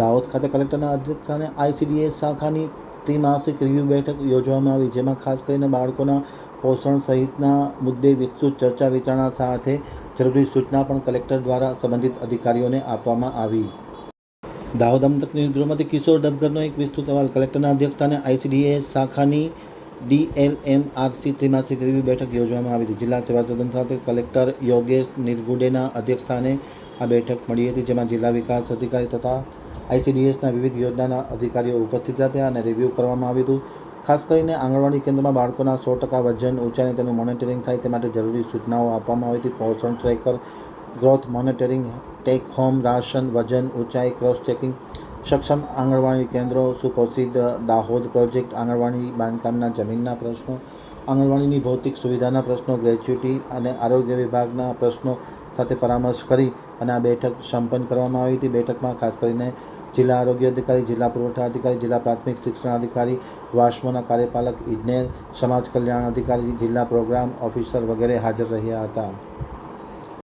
દાહોદ ખાતે કલેક્ટરના અધ્યક્ષસ્થાને ICDS શાખાની ત્રિમાસિક રિવ્યૂ બેઠક યોજવામાં આવી, જેમાં ખાસ કરીને બાળકોના પોષણ સહિતના મુદ્દે વિસ્તૃત ચર્ચા વિચારણા સાથે જરૂરી સૂચના પણ કલેક્ટર દ્વારા સંબંધિત અધિકારીઓને આપવામાં આવી. દાહોદ અમતકની ગૃહમંત્રી કિશોર ડબગરનો એક વિસ્તૃત અહેવાલ. કલેક્ટરના અધ્યક્ષસ્થાને ICDS શાખાની DLMRC ત્રિમાસિક રિવ્યૂ બેઠક યોજવામાં આવી હતી. જિલ્લા સેવા સદન સાથે કલેક્ટર યોગેશ નિરગુડેના અધ્યક્ષસ્થાને આ બેઠક મળી હતી, જેમાં જિલ્લા વિકાસ અધિકારી તથા ICDSના વિવિધ યોજનાના અધિકારીઓ ઉપસ્થિત હતા અને રિવ્યૂ કરવામાં આવ્યું હતું. ખાસ કરીને આંગણવાડી કેન્દ્રમાં બાળકોના 100% વજન ઊંચાઈને તેનું મોનિટરિંગ થાય તે માટે જરૂરી સૂચનાઓ આપવામાં આવી હતી. પોષણ tracker, growth monitoring, take home ration, વજન ઊંચાઈ ક્રોસ ચેકિંગ, સક્ષમ આંગણવાડી કેન્દ્રો, સુપોષિત દાહોદ પ્રોજેક્ટ, આંગણવાડી બાંધકામના જમીનના પ્રશ્નો, આંગણવાડીની ભૌતિક સુવિધાના પ્રશ્નો, ગ્રેચ્યુટી અને આરોગ્ય વિભાગના પ્રશ્નો સાથે પરામર્શ કરી અને આ બેઠક સંપન્ન કરવામાં આવી હતી. બેઠકમાં ખાસ કરીને જિલ્લા આરોગ્ય અધિકારી, જિલ્લા પુરવઠા અધિકારી, જિલ્લા પ્રાથમિક શિક્ષણ અધિકારી, વાસ્મોના કાર્યપાલક ઇજનેર, સમાજ કલ્યાણ અધિકારી, જિલ્લા પ્રોગ્રામ ઓફિસર વગેરે હાજર રહ્યા હતા.